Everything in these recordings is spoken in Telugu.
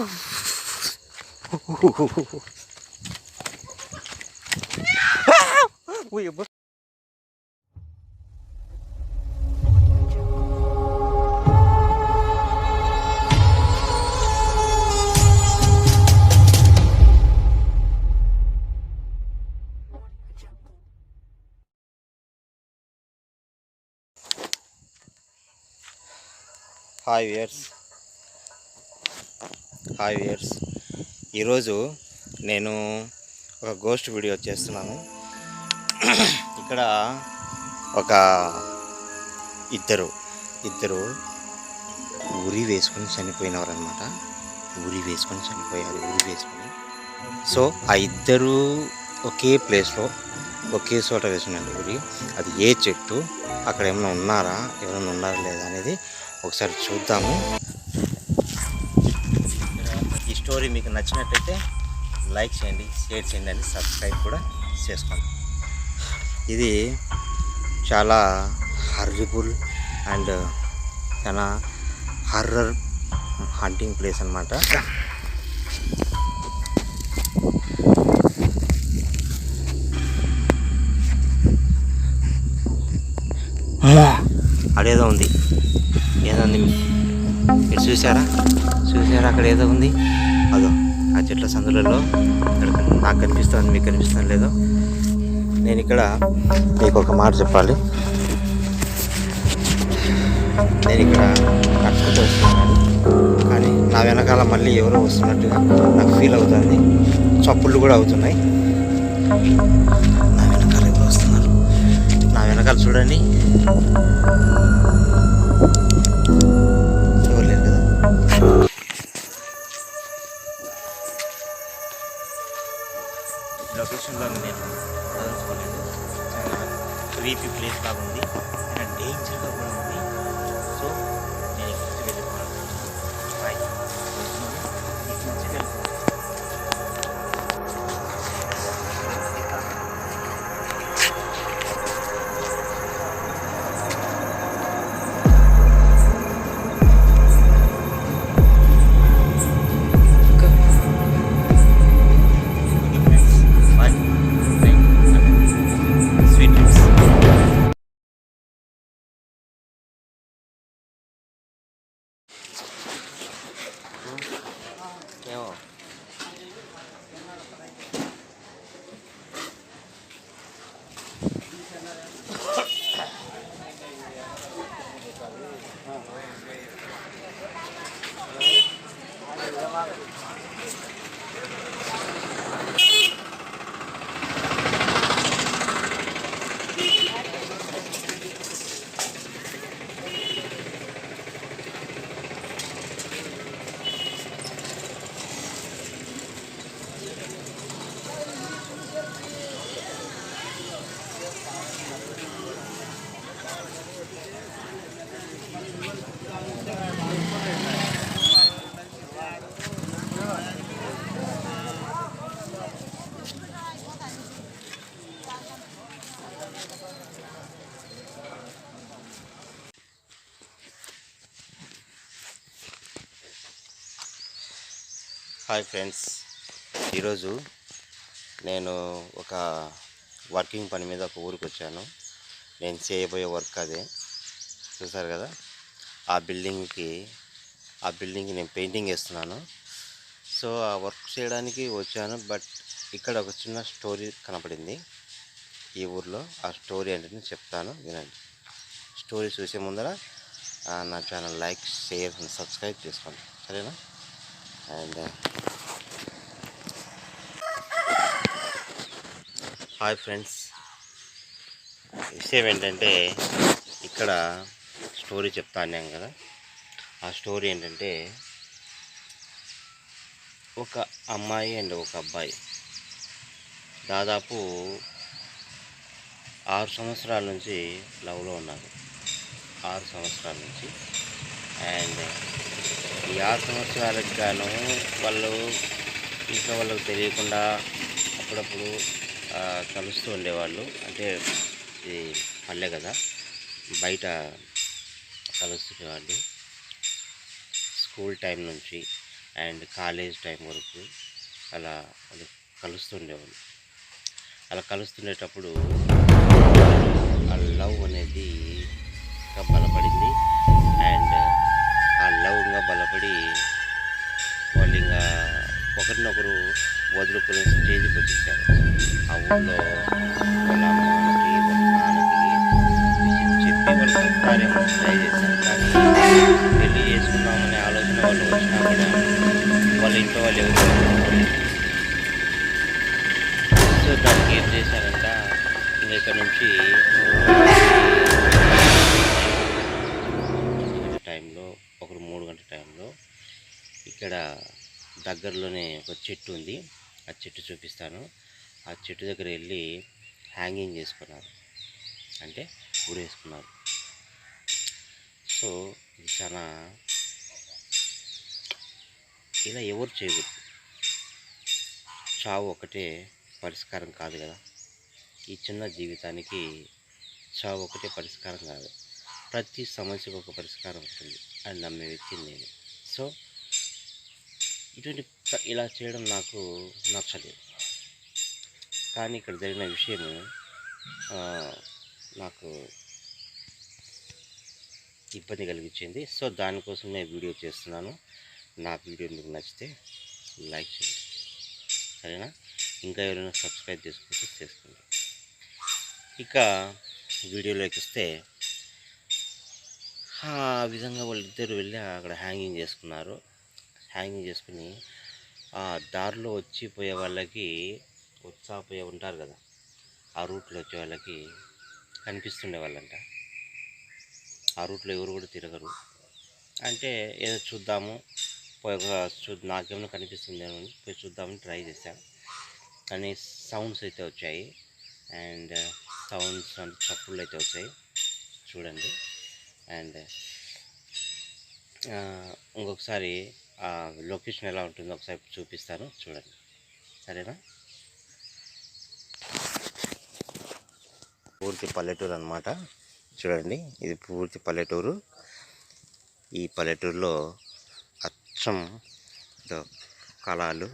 హాయ్ వ్యూయర్స్ ఈరోజు నేను ఒక గోస్ట్ వీడియో చేస్తున్నాను. ఇక్కడ ఒక ఇద్దరు ఉరి వేసుకొని చనిపోయినవారు అనమాట. ఉరి వేసుకొని సో ఆ ఇద్దరు ఒకే ప్లేస్లో ఒకే చోట వేసుకున్నారు ఉరి. అది ఏ చెట్టు, అక్కడ ఏమైనా ఉన్నారా లేదా అనేది ఒకసారి చూద్దాము. ఈ స్టోరీ మీకు నచ్చినట్టయితే లైక్ చేయండి, షేర్ చేయండి, అని సబ్స్క్రైబ్ కూడా చేసుకోండి. ఇది చాలా హర్రిబుల్ అండ్ చాలా హర్రర్ హంటింగ్ ప్లేస్ అన్నమాట. అడేదో ఉంది, మీరు చూసారా అక్కడ ఏదో ఉంది. అదో ఆ చెట్ల సందులలో నాకు కనిపిస్తుంది, మీకు కనిపిస్తుంది లేదో. నేను ఇక్కడ మీకు ఒక మాట చెప్పాలి. నేను ఇక్కడ నడుచుకుంటూ వస్తున్నాను, కానీ నా వెనకాల మళ్ళీ ఎవరో వస్తున్నట్టుగా నాకు ఫీల్ అవుతుంది. చప్పుళ్ళు కూడా అవుతున్నాయి. నా వెనకాల ఎవరు వస్తున్నారు, నా వెనకాల చూడండి. లొకేషన్లో నేను వదలుచుకోలేదు. చాలా క్రీపీ ప్లేస్ లాగా ఉంది, చాలా డేంజర్గా కూడా ఉంది. సో నేను నెక్స్ట్ వెళ్ళిపోవాలి. బాయ్. హాయ్ ఫ్రెండ్స్, ఈరోజు నేను ఒక వర్కింగ్ పని మీద ఒక ఊరికి వచ్చాను. నేను చేయబోయే వర్క్ అదే చూసారు కదా. ఆ బిల్డింగ్కి నేను పెయింటింగ్ వేస్తున్నాను. సో ఆ వర్క్ చేయడానికి వచ్చాను. బట్ ఇక్కడ ఒక చిన్న స్టోరీ కనపడింది ఈ ఊర్లో. ఆ స్టోరీ ఏంటంటే చెప్తాను, వినండి. స్టోరీ చూసే ముందర నా channel like, share and subscribe చేసుకోండి, సరేనా? అండ్ హాయ్ ఫ్రెండ్స్, విషయం ఏంటంటే ఇక్కడ స్టోరీ చెప్తాను కదా. ఆ స్టోరీ ఏంటంటే ఒక అమ్మాయి అండ్ ఒక అబ్బాయి దాదాపు 6 సంవత్సరాల నుంచి లవ్లో ఉన్నారు. 6 సంవత్సరాల నుంచి. అండ్ ఈ 6 సంవత్సరాలకు గాను వాళ్ళు ఇంట్లో వాళ్ళకు తెలియకుండా అప్పుడప్పుడు కలుస్తూ ఉండేవాళ్ళు. అంటే ఇది పల్లె కదా, బయట కలుస్తుండేవాళ్ళు. స్కూల్ టైం నుంచి అండ్ కాలేజ్ టైం వరకు అలా అది కలుస్తుండేవాళ్ళు. అలా కలుస్తుండేటప్పుడు ఆ లవ్ అనేది ఇంకా బలపడింది. అండ్ ఆ లవ్ ఇంకా బలపడి వాళ్ళు ఇంకా ఒకరినొకరు వదులుకునే స్టేజ్కి వచ్చేసారు. ఆ ఊళ్ళో వాళ్ళ అమ్మకి వాళ్ళ నాన్నకి చెప్పి వాళ్ళు కలుపుతారేమో ట్రై చేశారు. కానీ పెళ్లి చేసుకుందామనే ఆలోచన వాళ్ళు వచ్చినా కూడా వాళ్ళ ఇంట్లో వాళ్ళు ఎవరు ఒప్పుకోలేదు. సో దానికి ఏం చేశారంట, ఇంకా ఇక్కడ నుంచి టైంలో ఒకరు 3 గంటల టైంలో ఇక్కడ దగ్గరలోనే ఒక చెట్టు ఉంది. ఆ చెట్టు చూపిస్తాను. ఆ చెట్టు దగ్గర వెళ్ళి హ్యాంగింగ్ చేసుకున్నారు, అంటే ఊరేసుకున్నారు. సో ఇది చాలా ఇలా ఎవరు చేయకూడదు. చావు ఒకటే పరిష్కారం కాదు కదా. ఈ చిన్న జీవితానికి చావు ఒకటే పరిష్కారం కాదు. ప్రతి సమస్యకు ఒక పరిష్కారం ఉంటుంది అని నమ్మే వ్యక్తిని నేను. సో ఇటువంటి ఇలా చేయడం నాకు నచ్చలేదు. కానీ ఇక్కడ జరిగిన విషయము నాకు ఇబ్బంది కలిగించింది. సో దానికోసం నేను వీడియో చేస్తున్నాను. నా వీడియో మీకు నచ్చితే లైక్ చేయండి, సరేనా? ఇంకా ఎవరైనా సబ్స్క్రైబ్ చేసుకుంటే చేసుకోండి. ఇక వీడియోలోకి వస్తే, ఆ విధంగా వాళ్ళిద్దరు వెళ్ళి అక్కడ హ్యాంగింగ్ చేసుకున్నారు. హ్యాంగింగ్ చేసుకుని ఆ దారిలో వచ్చిపోయే వాళ్ళకి, వచ్చాపోయే ఉంటారు కదా, ఆ రూట్లో వచ్చే వాళ్ళకి కనిపిస్తుండే వాళ్ళంట. ఆ రూట్లో ఎవరు కూడా తిరగరు. అంటే ఏదో చూద్దాము, నాకేమైనా కనిపిస్తుంది అని పోయి చూద్దామని ట్రై చేశాను. కానీ సౌండ్స్ అయితే వచ్చాయి. అండ్ సౌండ్స్ అంటే చప్పుళ్ళు అయితే వచ్చాయి, చూడండి. అండ్ ఇంకొకసారి ఆ లొకేషన్ ఎలా ఉంటుందో ఒకసారి చూపిస్తాను, చూడండి, సరేనా? పూర్తి పల్లెటూరు అన్నమాట. చూడండి, ఇది పూర్తి పల్లెటూరు. ఈ పల్లెటూరులో అచ్చం కళాలు,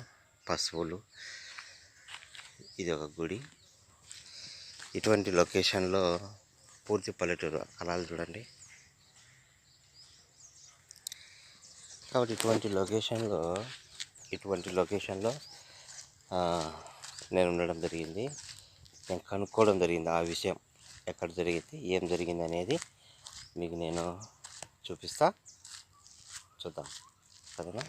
పశువులు, ఇది ఒక గుడి. ఇటువంటి లొకేషన్లో పూర్తి పల్లెటూరు కళాలు చూడండి. కాబట్టి ఇటువంటి లొకేషన్లో నేను ఉండడం జరిగింది. నేను కనుక్కోవడం జరిగింది ఆ విషయం, ఎక్కడ జరిగింది, ఏం జరిగింది అనేది మీకు నేను చూపిస్తా, చూద్దాం, సరేనా?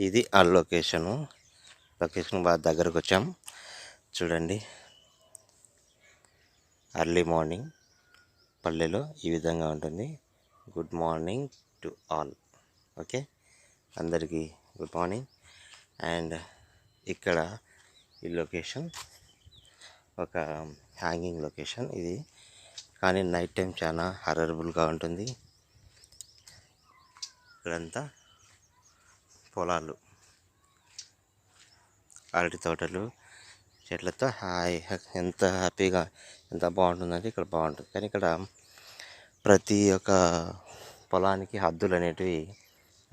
ఇది ఆ లొకేషన్ బాగా దగ్గరకు వచ్చాం. చూడండి, ఎర్లీ మార్నింగ్ పల్లెలో ఈ విధంగా ఉంటుంది. Good morning to all. Okay, అందరికీ గుడ్ మార్నింగ్. అండ్ ఇక్కడ ఈ లొకేషన్ ఒక హ్యాంగింగ్ లొకేషన్ ఇది, కానీ నైట్ టైం చాలా హరరబుల్గా ఉంటుంది. ఇక్కడంతా పొలాలు, అరటి తోటలు, చెట్లతో ఎంత హ్యాపీగా, ఎంత బాగుంటుందంటే ఇక్కడ బాగుంటుంది. కానీ ఇక్కడ ప్రతి ఒక్క పొలానికి హద్దులు అనేటివి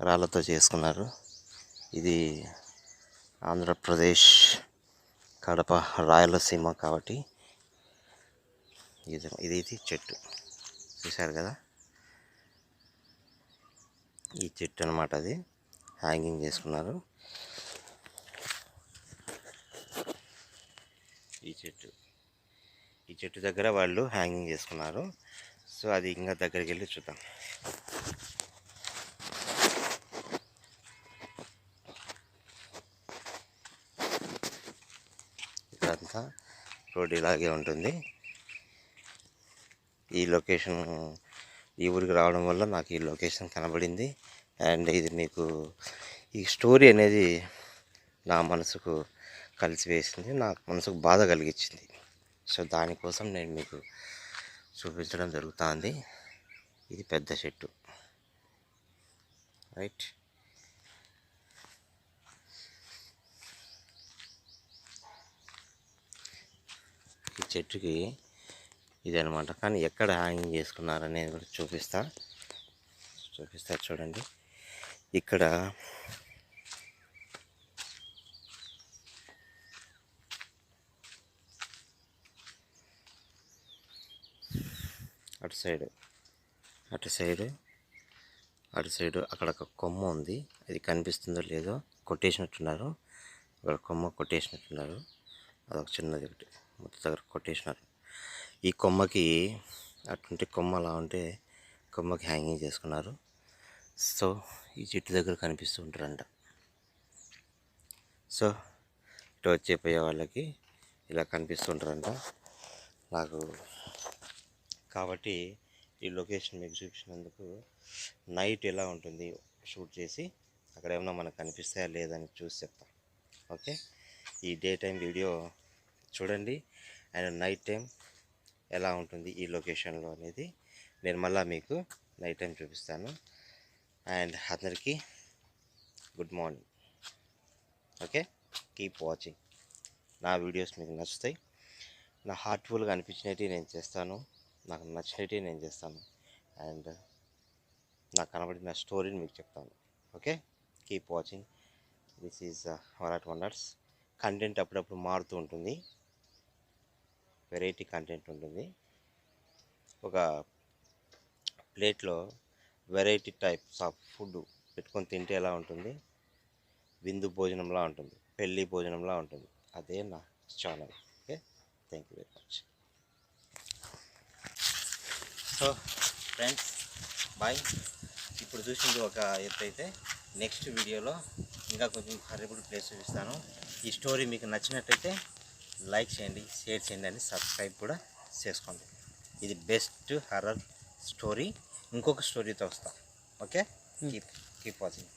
రాళ్ళతో చేసుకున్నారు. ఇది ఆంధ్రప్రదేశ్, కడప, రాయలసీమ కాబట్టి ఇది చెట్టు చూశారు కదా, ఈ చెట్టు అన్నమాట. అది హ్యాంగింగ్ చేసుకున్నారు. ఈ చెట్టు దగ్గర వాళ్ళు హ్యాంగింగ్ చేసుకున్నారు. సో అది ఇంకా దగ్గరికి వెళ్ళి చూద్దాం. తర్వాత రోడ్ ఇలాగే ఉంటుంది. ఈ లొకేషన్ ఈ ఊరికి రావడం వల్ల నాకు ఈ లొకేషన్ కనబడింది. అండ్ ఇది మీకు ఈ స్టోరీ అనేది నా మనసుకు కలిసివేసింది, నాకు మనసుకు బాధ కలిగించింది. సో దానికోసం నేను మీకు చూపించడం జరుగుతుంది. ఇది పెద్ద చెట్టు, రైట్. ఈ చెట్టుకి ఇది అనమాట. కానీ ఎక్కడ హ్యాంగింగ్ చేసుకున్నారనేది కూడా చూపిస్తా చూడండి. ఇక్కడ అటు సైడు అక్కడ ఒక కొమ్మ ఉంది. అది కనిపిస్తుందో లేదో కొట్టేసినట్టున్నారు. అక్కడ కొమ్మ కొట్టేసినట్టున్నారు. అదొక చిన్నది ఒకటి మొత్తం దగ్గర కొట్టేసినారు. ఈ కొమ్మకి అటుంటే కొమ్మ అలా ఉంటే కొమ్మకి హ్యాంగింగ్ చేసుకున్నారు. సో ఈ చెట్టు దగ్గర కనిపిస్తూ ఉంటారంట. సో ఇటు వచ్చే పోయే వాళ్ళకి ఇలా కనిపిస్తూ ఉంటారంట నాకు. కాబట్టి ఈ లొకేషన్ మీకు చూపించినందుకు నైట్ ఎలా ఉంటుంది షూట్ చేసి అక్కడ ఏమన్నా మనకు కనిపిస్తాయా లేదని చూసి చెప్తాం. ఓకే, ఈ డే టైం వీడియో చూడండి. అండ్ నైట్ టైం ఎలా ఉంటుంది ఈ లొకేషన్లో అనేది నేను మళ్ళీ మీకు నైట్ టైం చూపిస్తాను. అండ్ అందరికీ good morning. Okay, keep watching. నా వీడియోస్ మీకు నచ్చుతాయి. నా హార్ట్ఫుల్గా అనిపించినవి నేను చేస్తాను, నాకు నచ్చినవి నేను చేస్తాను. అండ్ నాకు కనబడిన స్టోరీని మీకు చెప్తాను. Okay, keep watching. This is వరాట్ వండర్స్. కంటెంట్ అప్పుడప్పుడు మారుతూ ఉంటుంది, వెరైటీ కంటెంట్ ఉంటుంది. ఒక ప్లేట్లో వెరైటీ టైప్స్ ఆఫ్ ఫుడ్ పెట్టుకొని తింటే ఎలా ఉంటుంది, విందు భోజనంలా ఉంటుంది, పెళ్ళి భోజనంలా ఉంటుంది. అదే నా channel. Okay, thank you very much. So friends, bye. ఇప్పుడు చూసింది ఒక ఎత్తు అయితే నెక్స్ట్ వీడియోలో ఇంకా కొంచెం హర్రబుల్ ప్లేస్ చూపిస్తాను. ఈ స్టోరీ మీకు నచ్చినట్టయితే లైక్ చేయండి, షేర్ చేయండి, అని సబ్స్క్రైబ్ కూడా చేసుకోండి. ఇది బెస్ట్ హర్రర్ స్టోరీ. ఇంకొక స్టోరీతో వస్తాం. Okay, keep watching.